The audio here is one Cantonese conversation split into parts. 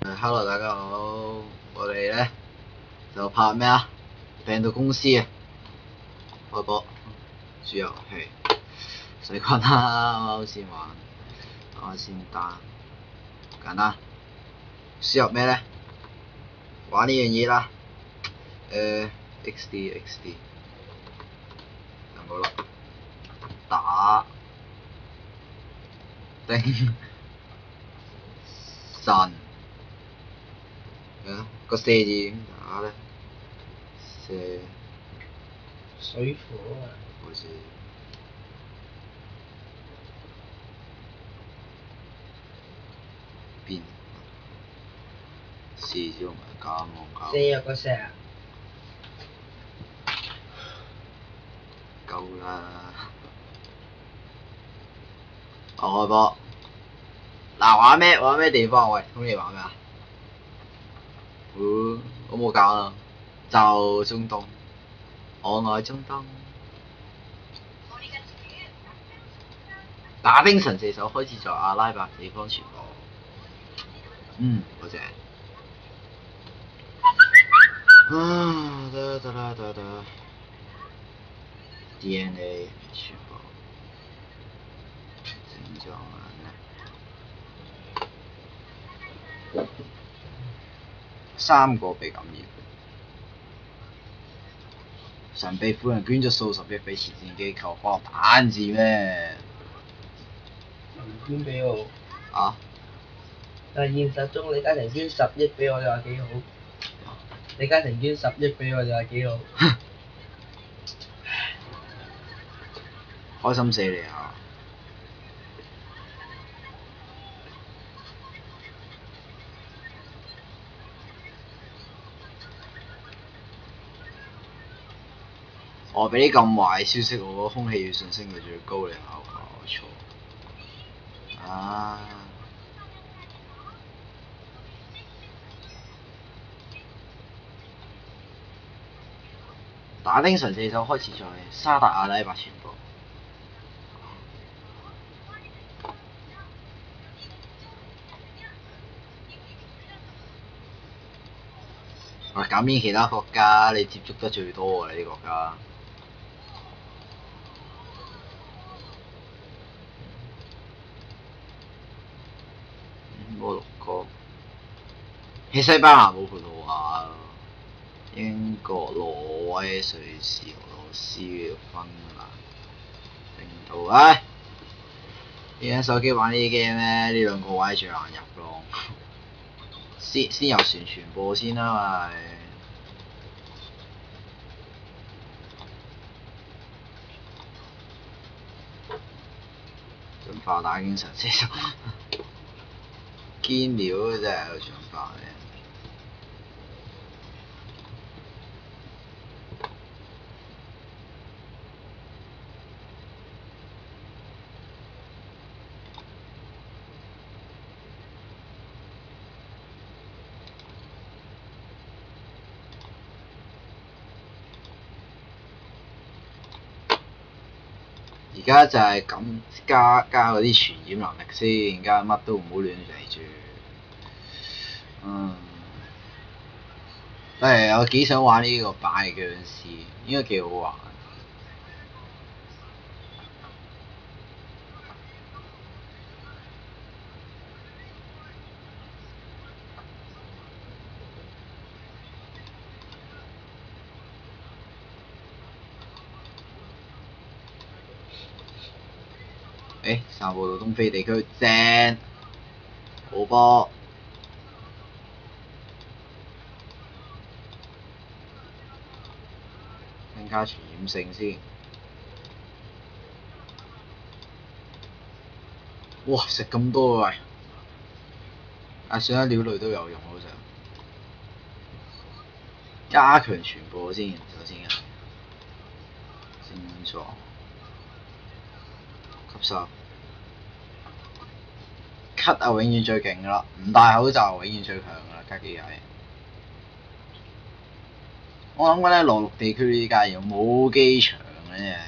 Hello，大家好，我哋咧就拍咩啊？病毒公司啊，開波主遊戲，水軍啦，啱啱先玩，啱啱先打，簡單。輸入咩咧？玩呢樣嘢啦，XD 有冇啦？打丁神。個射字點打咧？射水火啊！好似邊射字同埋加望加。射有個石啊！夠啦！我開波。嗱，玩咩地方？喂，咁你玩咩啊？我冇搞啊，就中東，我愛中東。打丁神射手開始在阿拉伯地方傳播。好正。得。DNA 傳播。症狀咧，3個被感染。神秘婦人捐咗數十億俾慈善機構，可能單字咩？唔捐俾我。啊？但係現實中李嘉誠捐10億俾我，你話幾好？李嘉誠捐10億俾我，你話幾好？開心死你啊！我俾啲咁壞消息，我個空氣要上升到最高，你考錯。打丁神射手開始在沙特阿拉伯傳播。感染其他國家，你接觸得最多喎，呢啲國家。摩洛哥。喺西班牙冇葡萄牙，英國、挪威、瑞士、俄羅斯、芬蘭、冰島。而家手機玩呢啲 game 咧，呢兩個位最難入咯。先由船傳播先啦，咪。進化打經神射手，堅料真係有進化嘅。而家就係咁加嗰啲傳染能力先，而家乜都唔好亂嚟住。我幾想玩呢個擺殭屍，應該幾好玩。散步到東非地區，正，好波。增加傳染性先。哇！食咁多喂，算啦，鳥類都有用好似。加強傳播先，首先係症狀吸收。咳啊，永遠最勁㗎啦！唔戴口罩永遠最強㗎啦，加幾廿。我諗緊咧，內陸地區呢家有冇機場咧？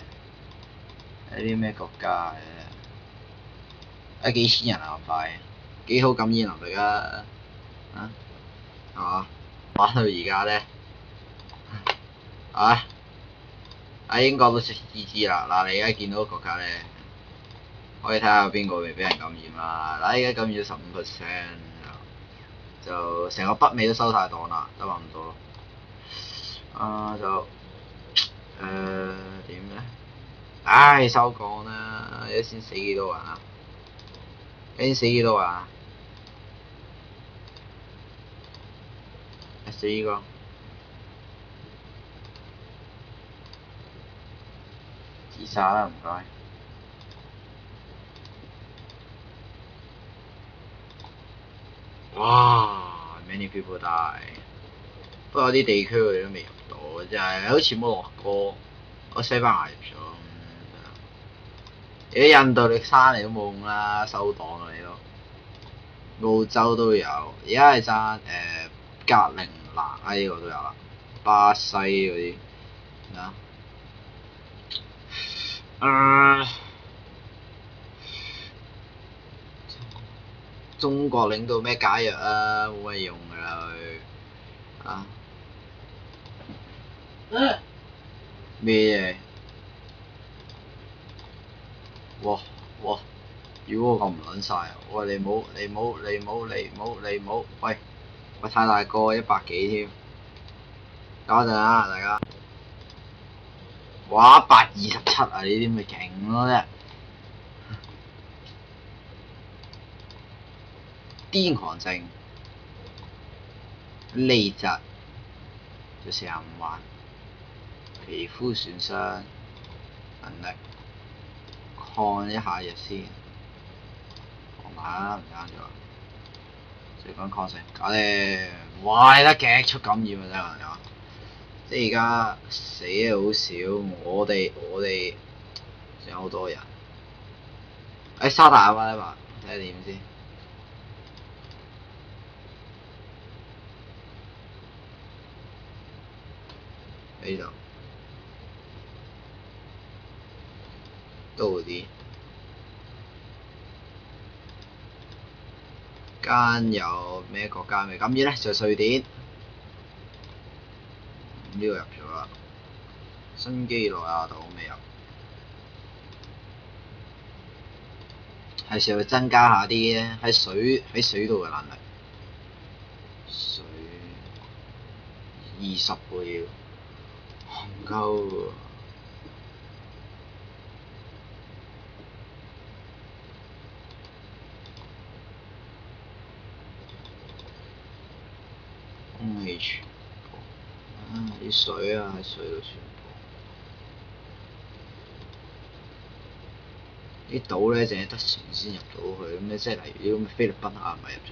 有啲咩國家嘅？幾千人啊咁快，幾好感染能力啊！啊，係嘛？玩到而家咧，啊！喺英國都食芝芝啦，嗱你而家見到個國家咧，可以睇下有邊個未俾人感染啦。嗱，而家感染咗15%，就成個北美都收晒檔啦，得話唔多咯。點咧？唉，收檔啦！而家先死幾多人啊？先死幾多人啊？死個。自殺啦，唔該。哇 ！Many people die。不過有啲地區佢哋都未入到，就係好似冇落過。我西班牙入咗。啲印度你山嚟都冇用啦，收檔啊你都。澳洲都有，而家係爭格陵蘭啊呢個都有啦，巴西嗰啲中國領導咩解藥啊，冇乜用㗎啦佢啊咩嘢？哇！如果我咁唔撚晒啊！喂你冇，喂！我太大個100幾添，等陣啊大家。哇！127啊！呢啲咪勁咯啫。癲狂症，痢疾就45萬，皮膚損傷能力，看一下藥先，望下唔啱咗，再講抗性，搞掂，哇！你得極速感染啊真係，即係而家死嘅好少，我哋仲有好多人，沙特阿拉伯睇下點先。呢度都啲間有咩國家未感染咧？就瑞典，呢個入咗啦。新幾內亞島未入，係時候增加下啲喺水度嘅能力。水20個要，唔夠喎。空氣傳播，啲水啊喺水度傳播。啲島咧淨係得船先入到去，咁咧即係例如啲咁嘅菲律賓啊，唔係入咗。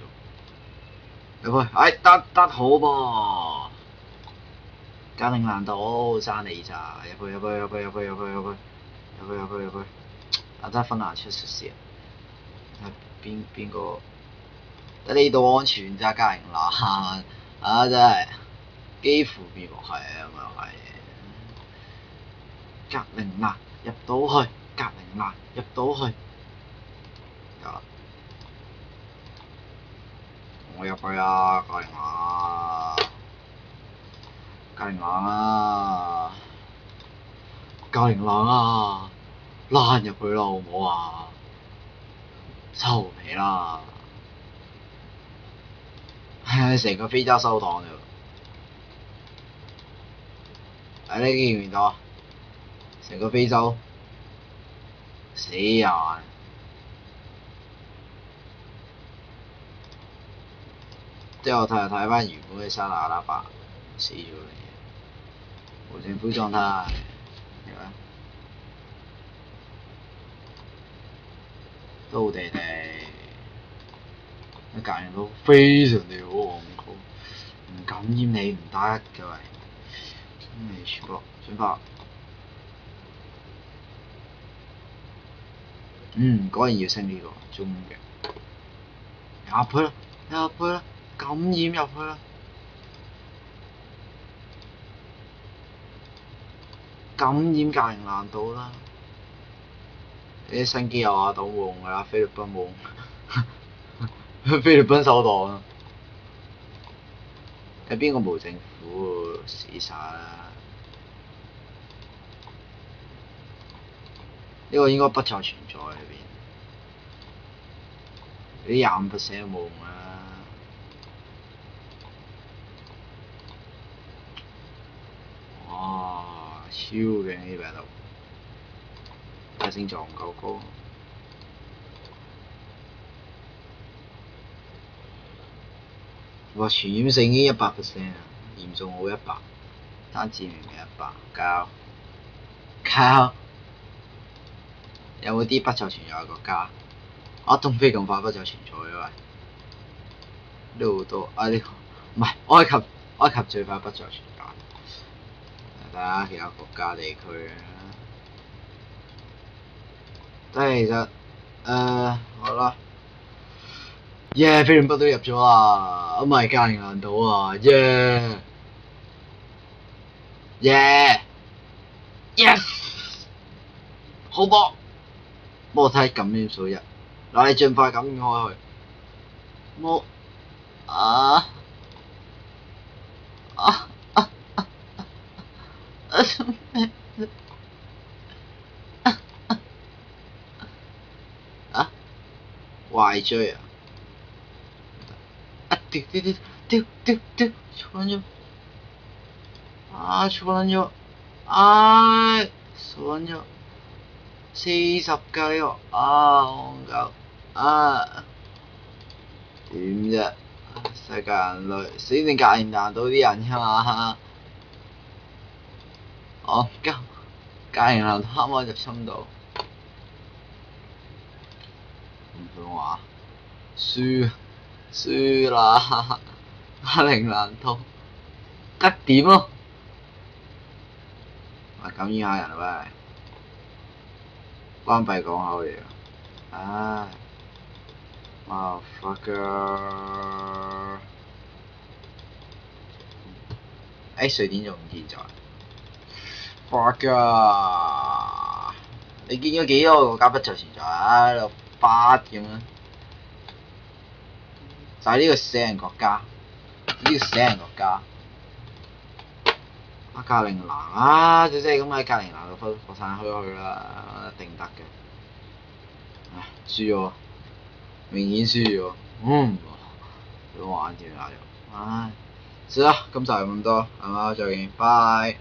入去，得好噃。格陵蘭島爭你咋？入去。得芬蘭出事啊！邊個？得呢度安全咋？格陵蘭真係幾乎滅亡係啊嘛係。格陵蘭入到去，格陵蘭入到去，有啦。我入去啊，格陵蘭。格陵蘭啊，躝入去啦好唔好啊？收皮啦！成個非洲收檔啫喎！你見唔見到啊？成個非洲死人！即係我睇翻原本嘅沙特阿拉伯死咗你，無政府狀態，都好地地，隔離都非常地好戇居，唔感染你唔得嘅喂，你全部轉發，果然要升呢個中嘅，入去啦，感染入去啦。感染格陵蘭島啦，啲新幾內亞島冇用㗎啦，菲律賓冇用，菲律賓收檔啊！有邊個冇政府死晒啦？呢個應該不再存在裏邊，你25%都冇用啦。哇！超勁呢啲病毒，但係症狀唔夠高。哇！傳染性已經100%啊，嚴重冇100，單致命嘅100，靠！有冇啲不就存在嘅國家？東非咁快不就存在嘅喂？呢度好多啊！呢個唔係埃及最快不就存在。睇下其他國家地區啊，但係其實好啦。耶！菲律賓都入咗啊！唔係格陵蘭島啊！Yes！好波！幫我睇感染數1，嗱你盡快感染開去。冇啊！YJ 啊！屌！錯撚咗！錯撚咗！錯撚咗！40㗎呢個戇鳩點啫？世界人類死定格陵蘭島啲人㗎嘛？戇鳩！格陵蘭島啱啱入侵到，唔想話輸啦！格陵蘭島吉點咯，感染下人喂，關閉港口嚟㗎，motherfucker！瑞典仲唔健在 ？fuck 啊！你見咗幾多個國家不就存在啊？喺度發咁樣，就係呢個死人國家，格陵蘭啊，即係咁喺格陵蘭度擴散開去啦，一定得嘅。輸咗，明顯輸咗，想玩添啊又，算啦，今集係咁多，係嘛？再見，拜。